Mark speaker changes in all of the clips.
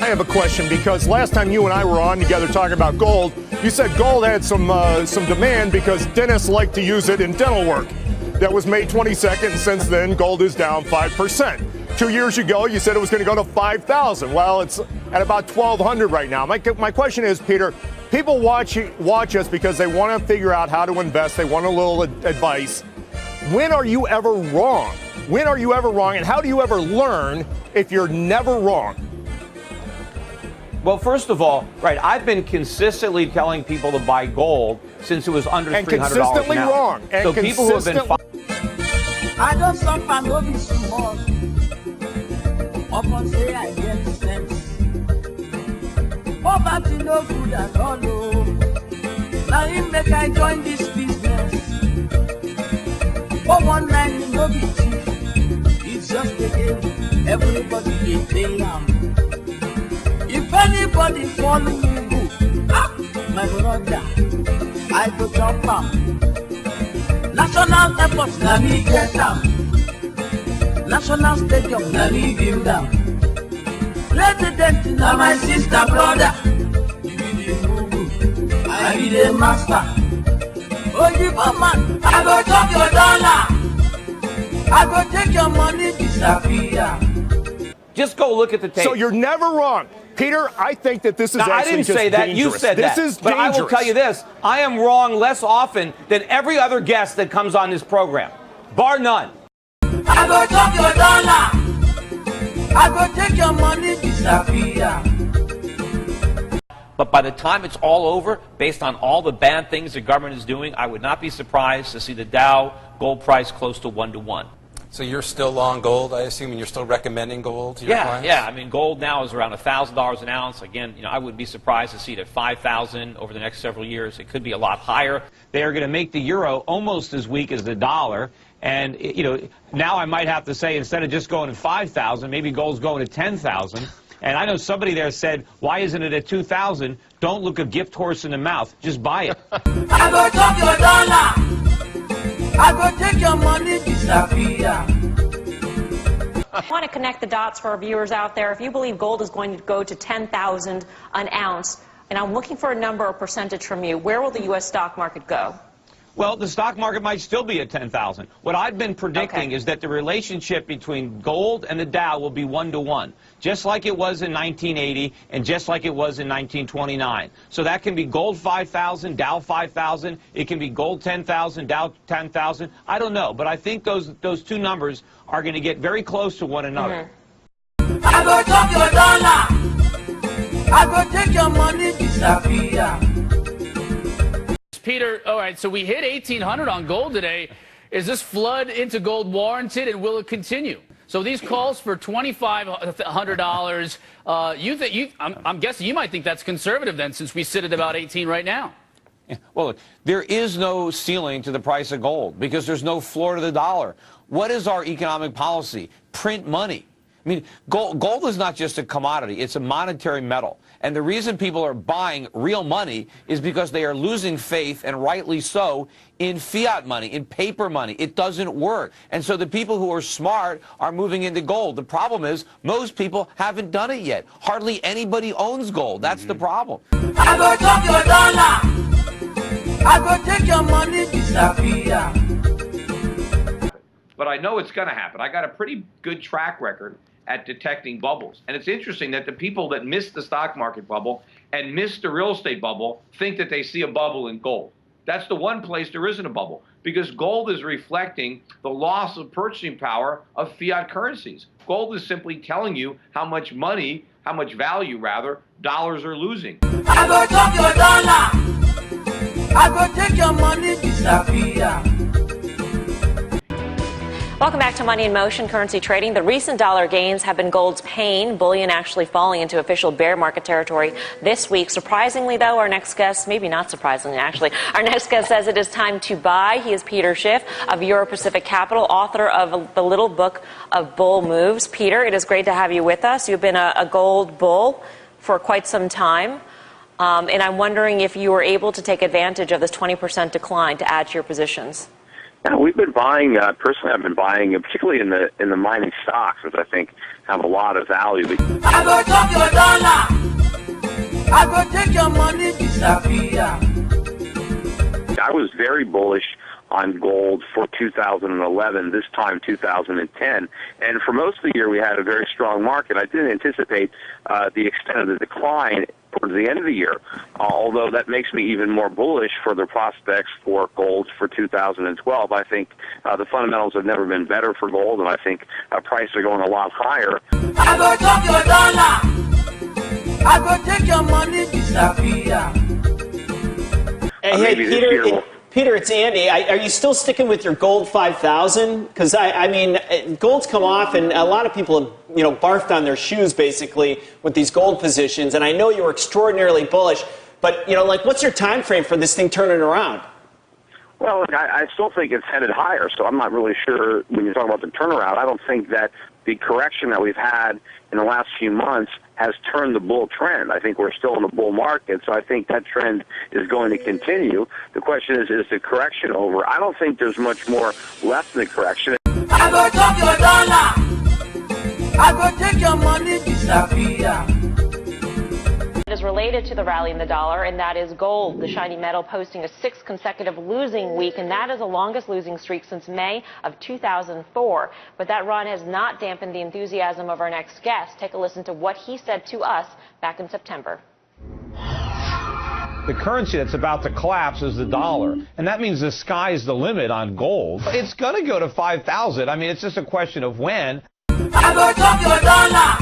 Speaker 1: have a question because last time you and I were on together talking about gold, you said gold had some demand because dentists like to use it in dental work. That was May 22nd. Since then, gold is down 5%. 2 years ago, you said it was going to go to 5,000. Well, it's at about 1,200 right now. My question is, Peter, people watch us because they want to figure out how to invest. They want a little advice. When are you ever wrong? When are you ever wrong? And how do you ever learn if you're never wrong?
Speaker 2: Well, first of all, right, I've been consistently telling people to buy gold since it was under $300
Speaker 1: and consistently
Speaker 2: now.
Speaker 1: wrong. And
Speaker 2: so people who have been
Speaker 3: I don't suffer no be small. Upon say I get sense. Poverty no good at all. Oh. Now him make I join this business. 419 no be cheap. It's just a game. Everybody dey play am. If anybody follow me go, my brother, I go jump am. National airport na me get am. National stadium na me build am. President na my sister brother. You be the mugu, I be the master. Oyibo man, I go chop your dollar. I go take your money disappear.
Speaker 2: Just go look at the tape.
Speaker 1: So you're never wrong. Peter, I think that this is
Speaker 2: now,
Speaker 1: actually
Speaker 2: I didn't say that.
Speaker 1: dangerous.
Speaker 2: You said
Speaker 1: this
Speaker 2: that.
Speaker 1: Is
Speaker 2: but
Speaker 1: dangerous.
Speaker 2: I will tell you this. I am wrong less often than every other guest that comes on this program. Bar none.
Speaker 3: I go chop your dollar. I go take your money disappear.
Speaker 4: But by the time it's all over, based on all the bad things the government is doing, I would not be surprised to see the Dow gold price close to 1-to-1.
Speaker 5: So you're still long gold, I assume, and you're still recommending gold to your clients?
Speaker 4: Yeah. I mean, gold now is around $1,000 an ounce. Again, I wouldn't be surprised to see it at 5,000 over the next several years. It could be a lot higher.
Speaker 2: They are going to make the euro almost as weak as the dollar. And, now I might have to say, instead of just going to 5,000, maybe gold's going to 10,000. And I know somebody there said, why isn't it at 2,000? Don't look a gift horse in the mouth. Just buy it.
Speaker 3: I go chop your dollar. I go take your money disappear.
Speaker 6: I want to connect the dots for our viewers out there. If you believe gold is going to go to 10,000 an ounce, and I'm looking for a number or percentage from you, where will the U.S. stock market go?
Speaker 2: Well, the stock market might still be at 10,000. What I've been predicting is that the relationship between gold and the Dow will be 1-to-1, just like it was in 1980 and just like it was in 1929. So that can be gold 5,000, Dow 5,000. It can be gold 10,000, Dow 10,000. I don't know, but I think those two numbers are going to get very close to one another.
Speaker 3: I go chop your dollar. I go take your money disappear.
Speaker 7: Peter, all right, so we hit 1,800 on gold today. Is this flood into gold warranted, and will it continue? So these calls for $2,500, I'm guessing you might think that's conservative then, since we sit at about 18 right now.
Speaker 2: Yeah. Well, look, there is no ceiling to the price of gold because there's no floor to the dollar. What is our economic policy? Print money. I mean, gold is not just a commodity. It's a monetary metal. And the reason people are buying real money is because they are losing faith, and rightly so, in fiat money, in paper money. It doesn't work. And so the people who are smart are moving into gold. The problem is most people haven't done it yet. Hardly anybody owns gold. That's the problem.
Speaker 3: I go chop your dollar. I go take your money disappear.
Speaker 8: But I know it's going to happen. I got a pretty good track record at detecting bubbles. And it's interesting that the people that missed the stock market bubble and missed the real estate bubble think that they see a bubble in gold. That's the one place there isn't a bubble, because gold is reflecting the loss of purchasing power of fiat currencies. Gold is simply telling you how much money, how much value rather, dollars are losing.
Speaker 3: I go chop your dollar. I go take your money disappear.
Speaker 6: Welcome back to Money in Motion, currency trading. The recent dollar gains have been gold's pain, bullion actually falling into official bear market territory this week. Surprisingly, though, our next guest, maybe not surprisingly, actually, our next guest says it is time to buy. He is Peter Schiff of Euro Pacific Capital, author of the little book of Bull Moves. Peter, it is great to have you with us. You've been a gold bull for quite some time. And I'm wondering if you were able to take advantage of this 20% decline to add to your positions.
Speaker 9: We've been buying. Personally, I've been buying, particularly in the mining stocks, which I think have a lot of value.
Speaker 3: I go drop your dollar. I go take your money, disappear.
Speaker 9: I was very bullish on gold for 2011, this time 2010. And for most of the year, we had a very strong market. I didn't anticipate the extent of the decline towards the end of the year, although that makes me even more bullish for the prospects for gold for 2012. I think the fundamentals have never been better for gold, and I think prices are going a lot higher.
Speaker 3: I go drop your dollar. I go take your money, disappear.
Speaker 10: Hey, Peter, it's Andy. Are you still sticking with your gold 5,000? Because I mean, gold's come off, and a lot of people have, barfed on their shoes basically with these gold positions. And I know you were extraordinarily bullish, but what's your time frame for this thing turning around?
Speaker 9: Well, I still think it's headed higher, so I'm not really sure when you're talking about the turnaround. I don't think that the correction that we've had in the last few months has turned the bull trend. I think we're still in a bull market, so I think that trend is going to continue. The question is the correction over? I don't think there's much more left in the correction.
Speaker 3: I go drop your dollar. I go take your money, disappear.
Speaker 6: It is related to the rally in the dollar, and that is gold, the shiny metal posting a 6th consecutive losing week, and that is the longest losing streak since May of 2004. But that run has not dampened the enthusiasm of our next guest. Take a listen to what he said to us back in September.
Speaker 2: The currency that's about to collapse is the dollar, and that means the sky's the limit on gold. It's going to go to 5,000. I mean, it's just a question of when.
Speaker 3: I go drop your dollar.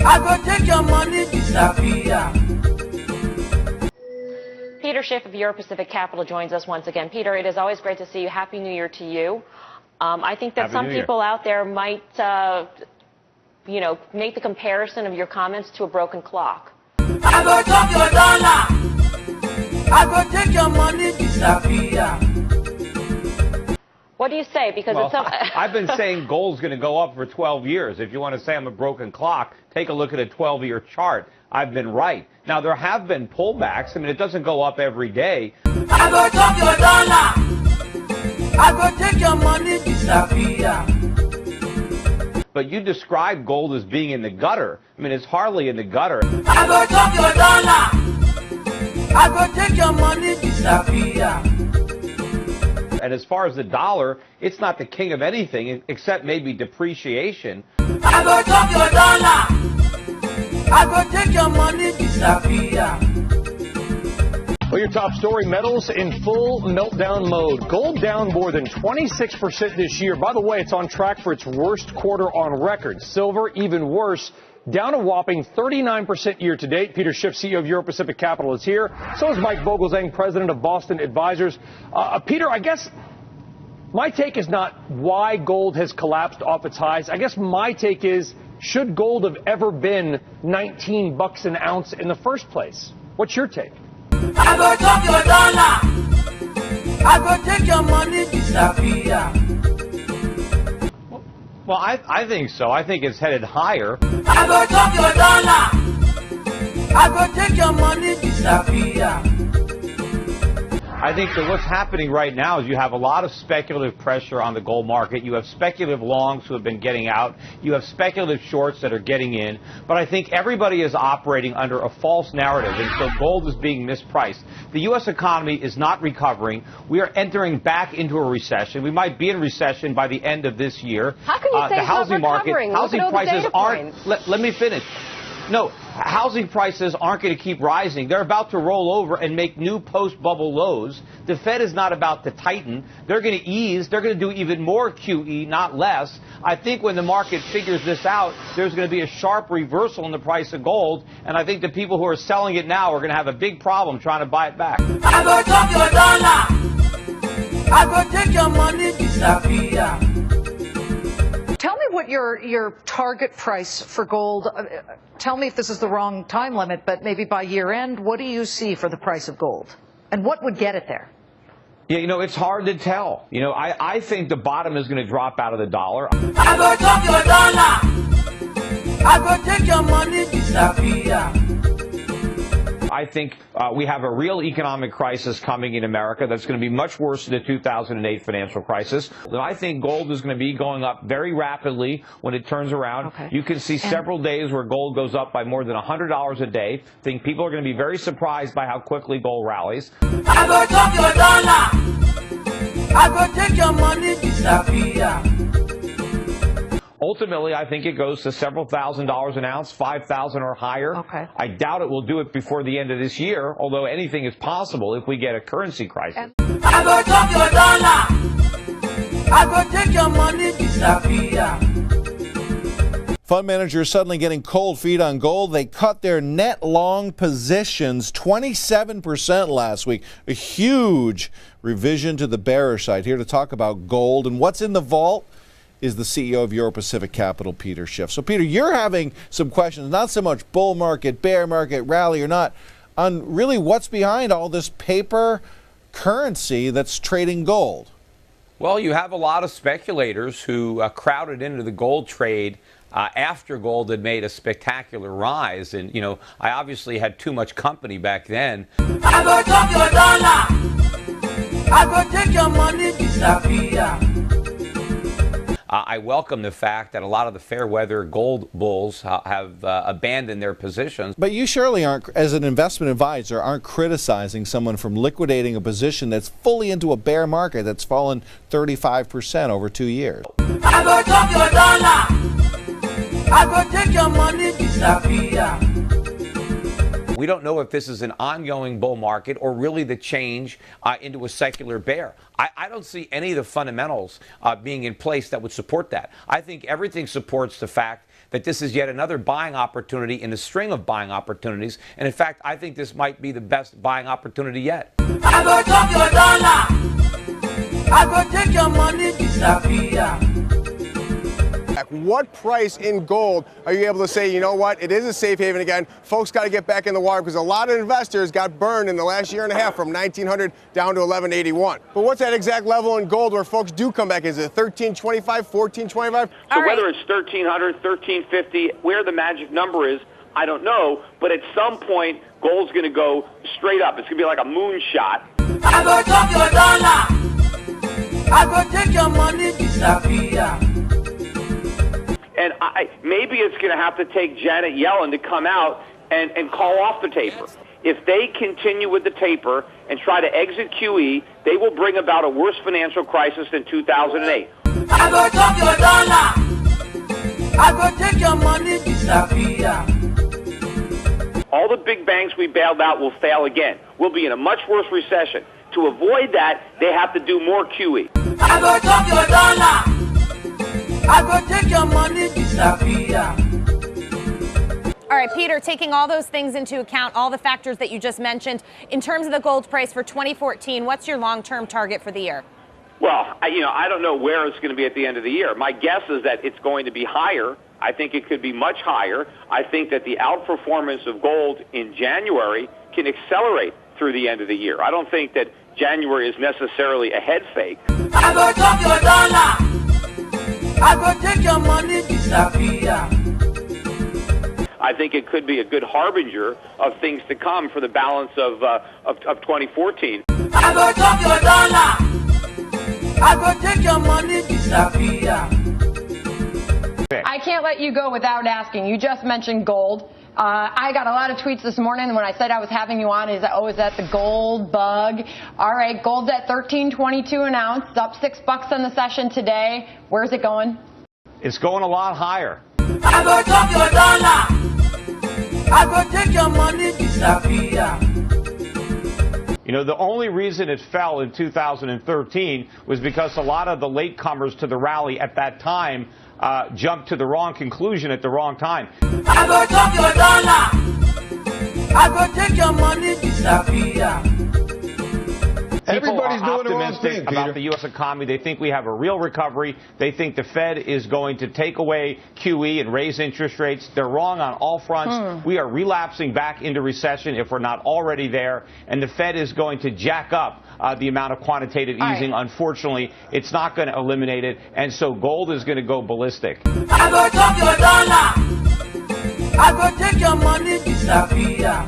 Speaker 3: I go take your money, disappear.
Speaker 6: Peter Schiff of Euro Pacific Capital joins us once again. Peter, it is always great to see you. Happy New Year to you. I think that some people out there might, make the comparison of your comments to a broken clock.
Speaker 3: I go drop your dollar. I go take your money, disappear.
Speaker 6: What do you say? Because
Speaker 2: well,
Speaker 6: it's
Speaker 2: I've been saying gold's going to go up for 12 years. If you want to say I'm a broken clock, take a look at a 12-year chart. I've been right. Now, there have been pullbacks. I mean, it doesn't go up every day.
Speaker 3: I go drop your dollar. I go take your money, disappear.
Speaker 2: But you describe gold as being in the gutter. I mean, it's hardly in the gutter.
Speaker 3: I go drop your dollar. I go take your money, disappear.
Speaker 2: And as far as the dollar, it's not the king of anything except maybe depreciation.
Speaker 3: I go drop your dollar. I go take your money, disappear.
Speaker 1: Well, your top story, metals in full meltdown mode. Gold down more than 26% this year. By the way, it's on track for its worst quarter on record. Silver, even worse, down a whopping 39% year to date. Peter Schiff, CEO of Euro Pacific Capital, is here. So is Mike Vogelsang, president of Boston Advisors. Peter, I guess my take is not why gold has collapsed off its highs. I guess my take is, should gold have ever been $19 an ounce in the first place? What's your take?
Speaker 3: I go drop your dollar. I go take your money, disappear.
Speaker 2: Well, I think so. I think it's headed higher.
Speaker 3: I go drop your dollar. I go take your money, disappear.
Speaker 2: I think that what's happening right now is you have a lot of speculative pressure on the gold market. You have speculative longs who have been getting out. You have speculative shorts that are getting in. But I think everybody is operating under a false narrative, and so gold is being mispriced. The U.S. economy is not recovering. We are entering back into a recession. We might be in recession by the end of this year.
Speaker 6: How can you say
Speaker 2: the
Speaker 6: it's
Speaker 2: housing
Speaker 6: not
Speaker 2: market,
Speaker 6: recovering?
Speaker 2: housing
Speaker 6: Look at all the
Speaker 2: prices
Speaker 6: data
Speaker 2: aren't.
Speaker 6: points.
Speaker 2: Let me finish. No, housing prices aren't going to keep rising. They're about to roll over and make new post-bubble lows. The Fed is not about to tighten. They're going to ease. They're going to do even more QE, not less. I think when the market figures this out, there's going to be a sharp reversal in the price of gold, and I think the people who are selling it now are going to have a big problem trying to buy it back.
Speaker 3: I go drop your dollar. I go take your money, disappear.
Speaker 11: Tell me what your target price for gold, tell me if this is the wrong time limit, but maybe by year end, what do you see for the price of gold? And what would get it there?
Speaker 2: Yeah, it's hard to tell. I think the bottom is going to drop out of the dollar.
Speaker 3: I go drop your dollar. I go take your money, disappear.
Speaker 2: I think we have a real economic crisis coming in America that's going to be much worse than the 2008 financial crisis. I think gold is going to be going up very rapidly when it turns around.
Speaker 11: Okay.
Speaker 2: You can see several days where gold goes up by more than $100 a day. I think people are going to be very surprised by how quickly gold rallies.
Speaker 3: I go talk your dollar. I go take your money, disappear.
Speaker 2: Ultimately, I think it goes to several $1,000s an ounce, 5,000 or higher.
Speaker 11: Okay.
Speaker 2: I doubt it will do it before the end of this year, although anything is possible if we get a currency crisis.
Speaker 3: I go talk your dollar. I go take your money, disappear.
Speaker 12: Fund managers suddenly getting cold feet on gold. They cut their net long positions 27% last week. A huge revision to the bearish side. Here to talk about gold and what's in the vault is the CEO of Euro Pacific Capital, Peter Schiff. So, Peter, you're having some questions, not so much bull market, bear market, rally or not, on really what's behind all this paper currency that's trading gold.
Speaker 2: Well, you have a lot of speculators who crowded into the gold trade after gold had made a spectacular rise. And, you know, I obviously had too much company back then.
Speaker 3: I go talk your dollar. I go take your money, disappear.
Speaker 2: I welcome the fact that a lot of the fair weather gold bulls have abandoned their positions.
Speaker 12: But you surely aren't, as an investment advisor, aren't criticizing someone from liquidating a position that's fully into a bear market that's fallen 35% over 2 years.
Speaker 3: I go talk your dollar. I go take your money, disappear.
Speaker 2: We don't know if this is an ongoing bull market or really the change into a secular bear. I don't see any of the fundamentals being in place that would support that. I think everything supports the fact that this is yet another buying opportunity in a string of buying opportunities. And in fact, I think this might be the best buying opportunity yet.
Speaker 3: I go talk your dollar. I go take your money, disappear.
Speaker 13: What price in gold are you able to say, you know what, it is a safe haven again? Folks got to get back in the water because a lot of investors got burned in the last year and a half from 1900 down to 1181. But what's that exact level in gold where folks do come back? Is it 1325, 1425?
Speaker 14: So whether it's 1300, 1350, where the magic number is, I don't know. But at some point, gold's going to go straight up. It's going to be like a moonshot.
Speaker 3: I go talk your dollar. I go take your money, disappear.
Speaker 14: And maybe it's going to have to take Janet Yellen to come out and call off the taper. If they continue with the taper and try to exit QE, they will bring about a worse financial crisis than 2008.
Speaker 3: I go talk your dollar. I go take your money, disappear.
Speaker 14: All the big banks we bailed out will fail again. We'll be in a much worse recession. To avoid that, they have to do more QE.
Speaker 3: I go talk your dollar. I go take your money, disappear.
Speaker 15: All right, Peter, taking all those things into account, all the factors that you just mentioned, in terms of the gold price for 2014, what's your long-term target for the year?
Speaker 14: Well, I don't know where it's going to be at the end of the year. My guess is that it's going to be higher. I think it could be much higher. I think that the outperformance of gold in January can accelerate through the end of the year. I don't think that January is necessarily a head fake.
Speaker 3: I go talk your dollar. I go take your money, disappear.
Speaker 14: I think it could be a good harbinger of things to come for the balance of 2014.
Speaker 3: I go talk your dollar. I go take your money, disappear.
Speaker 16: I can't let you go without asking. You just mentioned gold. I got a lot of tweets this morning when I said I was having you on. Is that the gold bug? All right, gold's at $13.22 an ounce. It's up $6 on the session today. Where's it going?
Speaker 2: It's going a lot higher.
Speaker 3: I go talk your dollar. I go take your money, disappear.
Speaker 2: You know, the only reason it fell in 2013 was because a lot of the latecomers to the rally at that time jumped to the wrong conclusion at the wrong time.
Speaker 3: I go talk your dollar. I go take your money, disappear.
Speaker 2: Everybody's doing the wrong thing, Peter. About the U.S. economy. They think we have a real recovery. They think the Fed is going to take away QE and raise interest rates. They're wrong on all fronts. We are relapsing back into recession if we're not already there. And the Fed is going to jack up the amount of quantitative easing. Right. Unfortunately, it's not going to eliminate it. And so gold is going to go ballistic.
Speaker 3: I go talk your dollar. I go take your money, disappear.